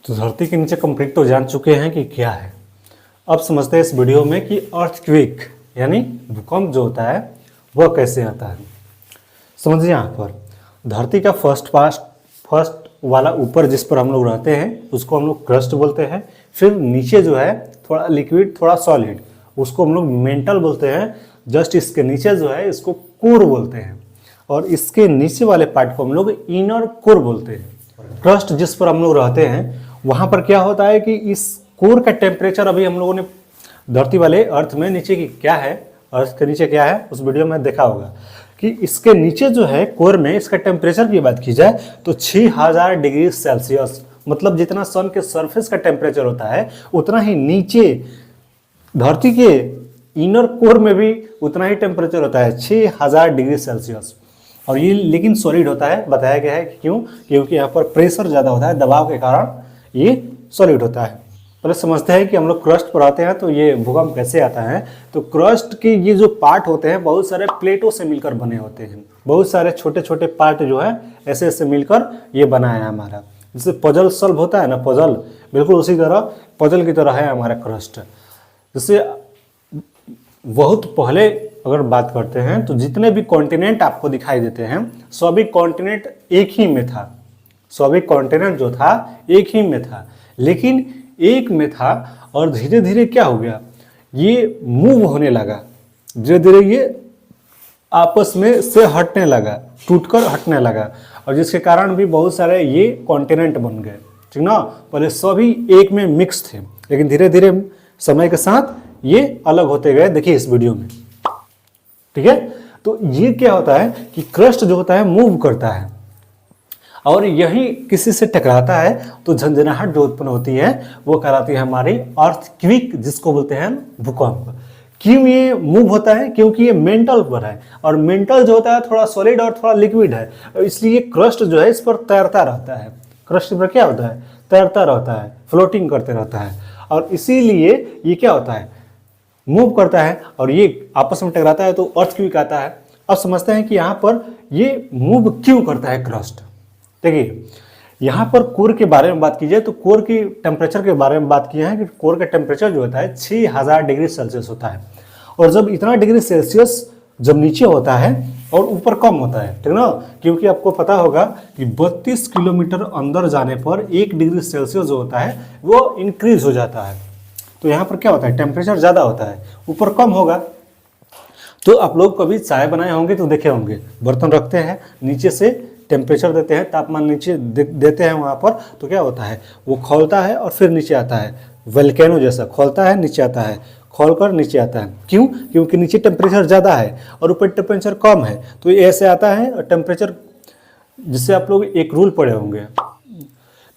तो धरती के नीचे कंप्लीट तो जान चुके हैं कि क्या है। अब समझते हैं इस वीडियो में कि अर्थक्वेक यानी भूकंप जो होता है वह कैसे आता है। समझिए, यहाँ पर धरती का फर्स्ट वाला ऊपर जिस पर हम लोग रहते हैं उसको हम लोग क्रस्ट बोलते हैं। फिर नीचे जो है थोड़ा लिक्विड थोड़ा सॉलिड, उसको हम लोग मेंटल बोलते हैं। जस्ट इसके नीचे जो है इसको कोर बोलते हैं, और इसके नीचे वाले पार्ट को हम लोग इनर कोर बोलते हैं। क्रस्ट जिस पर हम लोग रहते हैं वहाँ पर क्या होता है कि इस कोर का टेम्परेचर अभी हम लोगों ने धरती वाले अर्थ में नीचे की क्या है, अर्थ के नीचे क्या है उस वीडियो में देखा होगा कि इसके नीचे जो है कोर में इसका टेम्परेचर की बात की जाए तो 6000 डिग्री सेल्सियस, मतलब जितना सन के सरफेस का टेम्परेचर होता है उतना ही नीचे धरती के इनर कोर में भी उतना ही टेम्परेचर होता है, 6000 डिग्री सेल्सियस। और ये लेकिन सॉलिड होता है, बताया गया है कि क्यों, क्योंकि यहाँ पर प्रेशर ज़्यादा होता है, दबाव के कारण ये सॉलिड होता है। पहले समझते हैं कि हम लोग क्रस्ट पर आते हैं तो ये भूकंप कैसे आता है। तो क्रस्ट के ये जो पार्ट होते हैं बहुत सारे प्लेटों से मिलकर बने होते हैं, बहुत सारे छोटे छोटे पार्ट जो है ऐसे ऐसे मिलकर ये बना है हमारा। जैसे पजल सॉल्व होता है ना, पजल बिल्कुल उसी तरह पजल की तरह है हमारा क्रस्ट। जैसे बहुत पहले अगर बात करते हैं तो जितने भी कॉन्टिनेंट आपको दिखाई देते हैं सभी कॉन्टिनेंट एक ही में था, सभी कॉन्टिनेंट जो था एक ही में था, लेकिन एक में था और धीरे धीरे क्या हो गया, ये मूव होने लगा, धीरे धीरे ये आपस में से हटने लगा, टूटकर हटने लगा, और जिसके कारण भी बहुत सारे ये कॉन्टिनेंट बन गए, ठीक ना। पहले सभी एक में मिक्स थे, लेकिन धीरे धीरे समय के साथ ये अलग होते गए। देखिए इस वीडियो में, ठीक है। तो ये क्या होता है कि क्रस्ट जो होता है मूव करता है और यही किसी से टकराता है तो झंझनाहट जो उत्पन्न होती है वो कहलाती है हमारी अर्थक्वेक, जिसको बोलते हैं भूकंप। क्यों ये मूव होता है, क्योंकि ये मेंटल पर है, और मेंटल जो होता है थोड़ा सॉलिड और थोड़ा लिक्विड है, इसलिए क्रस्ट जो है इस पर तैरता रहता है। क्रस्ट पर क्या होता है, तैरता रहता है, फ्लोटिंग करते रहता है, और इसीलिए ये क्या होता है, मूव करता है और ये आपस में टकराता है तो अर्थक्वेक आता है। अब समझते हैं कि यहाँ पर ये मूव क्यों करता है क्रस्ट। देखिए यहाँ पर कोर के बारे में बात की जाए तो कोर की टेम्परेचर के बारे में बात किया है कि कोर का टेम्परेचर जो होता है 6000 डिग्री सेल्सियस होता है, और जब इतना डिग्री सेल्सियस जब नीचे होता है और ऊपर कम होता है, ठीक ना, क्योंकि आपको पता होगा कि 32 किलोमीटर अंदर जाने पर 1 डिग्री सेल्सियस जो होता है वो इंक्रीज हो जाता है। तो यहाँ पर क्या होता है, टेम्परेचर ज़्यादा होता है, ऊपर कम होगा। तो आप लोग कभी चाय बनाए होंगे तो देखे होंगे, बर्तन रखते हैं नीचे से टेम्परेचर देते हैं, तापमान नीचे देते हैं वहाँ पर, तो क्या होता है वो खौलता है और फिर नीचे आता है, वोल्केनो जैसा खोलता है नीचे आता है, खोल कर नीचे आता है। क्यों, क्योंकि नीचे टेम्परेचर ज़्यादा है और ऊपर टेम्परेचर कम है, तो ये ऐसे आता है। और टेम्परेचर जिससे आप लोग एक रूल पढ़े होंगे,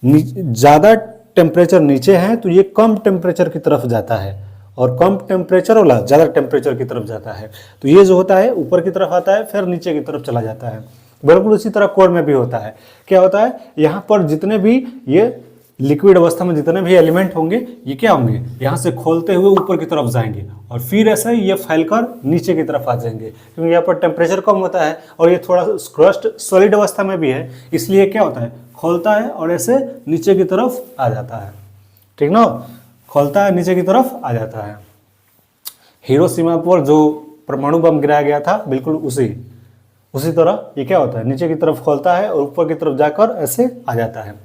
ज़्यादा टेम्परेचर नीचे है तो ये कम टेम्परेचर की तरफ जाता है, और कम टेम्परेचर वाला ज़्यादा टेम्परेचर की तरफ जाता है, तो ये जो होता है ऊपर की तरफ आता है फिर नीचे की तरफ चला जाता है। बिल्कुल उसी तरह कोर में भी होता है। क्या होता है, यहाँ पर जितने भी ये लिक्विड अवस्था में जितने भी एलिमेंट होंगे ये क्या होंगे, यहाँ से खोलते हुए ऊपर की तरफ जाएंगे और फिर ऐसा ही ये फैलकर नीचे की तरफ आ जाएंगे, क्योंकि यहाँ पर टेम्परेचर कम होता है और ये थोड़ा क्रस्ट सॉलिड अवस्था में भी है, इसलिए क्या होता है खोलता है और ऐसे नीचे की तरफ आ जाता है, ठीक ना, खोलता है नीचे की तरफ आ जाता है। हिरोशिमा पर जो परमाणु बम गिराया गया था बिल्कुल उसी तरह ये क्या होता है, नीचे की तरफ खोलता है और ऊपर की तरफ जाकर ऐसे आ जाता है।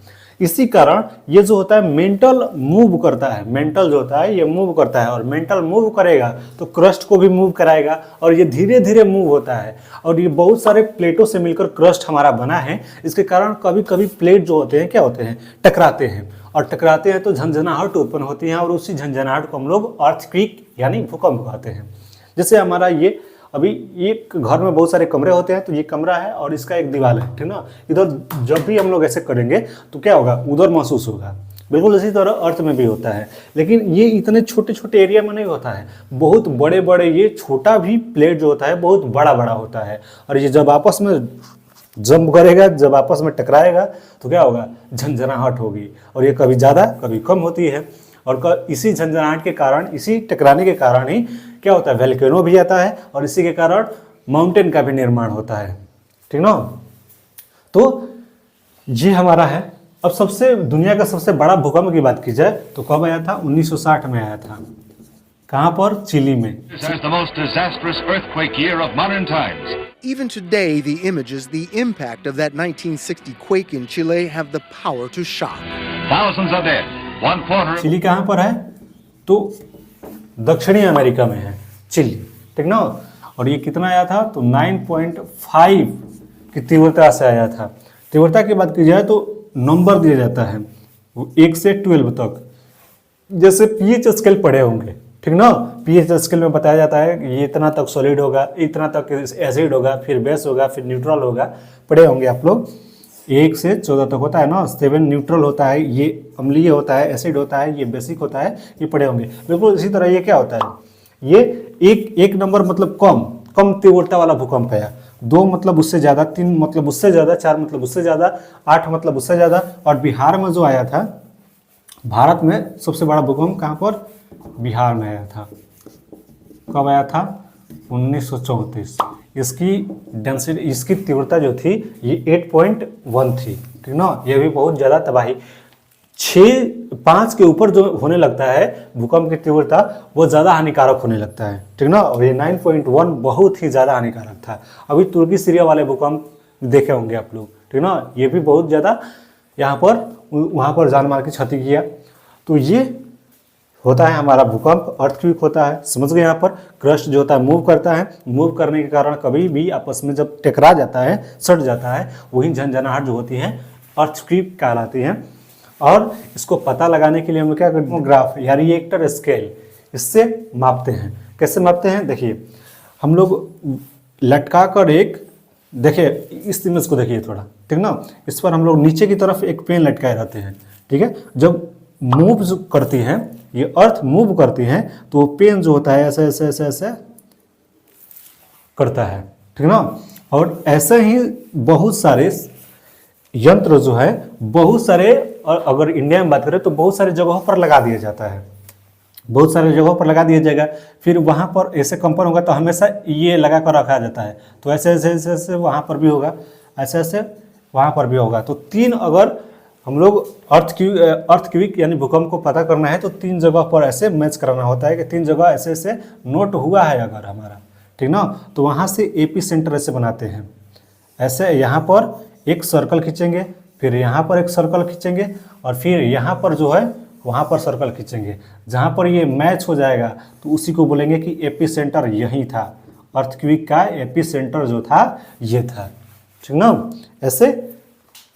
इसी कारण ये जो होता है मेंटल मूव करता है, मेंटल जो होता है ये मूव करता है, और मेंटल मूव करेगा तो क्रस्ट को भी मूव कराएगा, और ये धीरे धीरे मूव होता है। और ये बहुत सारे प्लेटों से मिलकर क्रस्ट हमारा बना है, इसके कारण कभी कभी प्लेट जो होते हैं क्या होते हैं, टकराते हैं, और टकराते हैं तो झंझनाहट उत्पन्न होती है, और उसी झंझनाहट को हम लोग अर्थक्वेक यानी भूकंप कहते हैं। जैसे हमारा ये अभी एक घर में बहुत सारे कमरे होते हैं, तो ये कमरा है और इसका एक दीवार है, ठीक ना, इधर जब भी हम लोग ऐसे करेंगे तो क्या होगा, उधर महसूस होगा। बिल्कुल इसी तरह अर्थ में भी होता है, लेकिन ये इतने छोटे छोटे एरिया में नहीं होता है, बहुत बड़े बड़े, ये छोटा भी प्लेट जो होता है बहुत बड़ा बड़ा होता है, और ये जब आपस में जंप करेगा, जब आपस में टकराएगा तो क्या होगा, झंझनाहट होगी, और ये कभी ज़्यादा कभी कम होती है। और इसी झंझनाहट के कारण, इसी टकराने के कारण ही क्या होता है, वोल्केनो भी आता है, और इसी के कारण माउंटेन का भी निर्माण होता है, ठीक ना। तो ये हमारा है अब सबसे दुनिया का सबसे बड़ा भूकंप की बात की जाए तो कब आया था? 1960 में आया था। कहाँ पर? चिली में। As the most disastrous earthquake year of modern times. Even today, the images, the impact of that 1960 quake in Chile have the power to shock. Thousands are dead. 1/4. Chilli कहाँ पर है? तो दक्षिणी अमेरिका में है chilli, ठीक ना। और ये कितना आया था? तो 9.5 की तीव्रता से आया था। तीव्रता की बात की जाए तो नंबर दिया जाता है 1 से 12 तक, जैसे पीएच स्केल पढ़े होंगे, ठीक ना। पीएच स्केल में बताया जाता है कि ये इतना तक सॉलिड होगा, इतना तक एसिड होगा, फिर बेस होगा, फिर न्यूट्रल होगा, पढ़े होंगे आप लोग। 1 से 14 तक होता है ना। 7 न्यूट्रल होता है, ये अम्लीय होता है, एसिड होता है, ये बेसिक होता है, ये पढ़े होंगे। बिल्कुल इसी तरह ये क्या होता है? ये एक नंबर मतलब कम तीव्रता वाला भूकंप है। 2 मतलब उससे ज़्यादा, 3 मतलब उससे ज़्यादा, 4 मतलब उससे ज़्यादा, 8 मतलब उससे ज़्यादा। और बिहार में जो आया था, भारत में सबसे बड़ा भूकंप कहाँ पर? बिहार में आया था। कब आया था? 1934। इसकी डेंसिटी, इसकी तीव्रता जो थी ये 8.1 थी, ठीक ना। ये भी बहुत ज़्यादा तबाही। 5 के ऊपर जो होने लगता है भूकंप की तीव्रता, वो ज़्यादा हानिकारक होने लगता है, ठीक ना। और ये 9.1 बहुत ही ज़्यादा हानिकारक था। अभी तुर्की सीरिया वाले भूकंप देखे होंगे आप लोग, ठीक ना। ये भी बहुत ज़्यादा यहाँ पर वहाँ पर जान माल की क्षति किया। तो ये होता है हमारा भूकंप, अर्थक्वेक होता है। समझ गए? यहाँ पर क्रस्ट जो होता है मूव करता है, मूव करने के कारण कभी भी आपस में जब टकरा जाता है, सट जाता है, वही झनझनाहट जो होती है अर्थक्वेक कहलाती है। और इसको पता लगाने के लिए हम क्या करते हैं? ग्राफ या रिएक्टर स्केल, इससे मापते हैं। कैसे मापते हैं? देखिए, हम लोग लटका कर एक, देखिए इस इमेज को देखिए थोड़ा, ठीक ना। इस पर हम लोग नीचे की तरफ एक पेन लटकाए रहते हैं, ठीक है। जब मूव करती हैं, ये अर्थ मूव करती हैं, तो पेन जो होता है ऐसे ऐसे ऐसे ऐसे करता है, ठीक ना। और ऐसे ही बहुत सारे यंत्र जो है, बहुत सारे, और अगर इंडिया में बात करें तो बहुत सारे जगहों पर लगा दिया जाता है, बहुत सारे जगहों पर लगा दिया जाएगा। फिर वहाँ पर ऐसे कंपन होगा तो हमेशा ये लगा कर रखा जाता है। तो ऐसे ऐसे ऐसे ऐसे वहाँ पर भी होगा, ऐसे ऐसे वहाँ पर भी होगा। तो 3, अगर हम लोग अर्थक्वेक यानी भूकंप को पता करना है तो 3 जगह पर ऐसे मैच कराना होता है कि 3 जगह ऐसे ऐसे नोट हुआ है अगर हमारा, ठीक ना। तो वहाँ से एपी सेंटर ऐसे बनाते हैं। ऐसे यहाँ पर एक सर्कल खींचेंगे, फिर यहाँ पर एक सर्कल खींचेंगे, और फिर यहाँ पर जो है वहाँ पर सर्कल खींचेंगे। जहाँ पर ये मैच हो जाएगा तो उसी को बोलेंगे कि एपी सेंटर यही था। अर्थक्वेक का एपी सेंटर जो था ये था, ठीक ना। ऐसे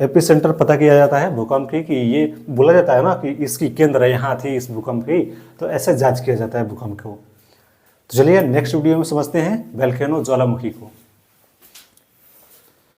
एपी सेंटर पता किया जाता है भूकंप की, कि ये बोला जाता है ना कि इसकी केंद्र यहाँ थी इस भूकंप की। तो ऐसे जांच किया जाता है भूकंप को। तो चलिए नेक्स्ट वीडियो में समझते हैं वोल्केनो ज्वालामुखी को।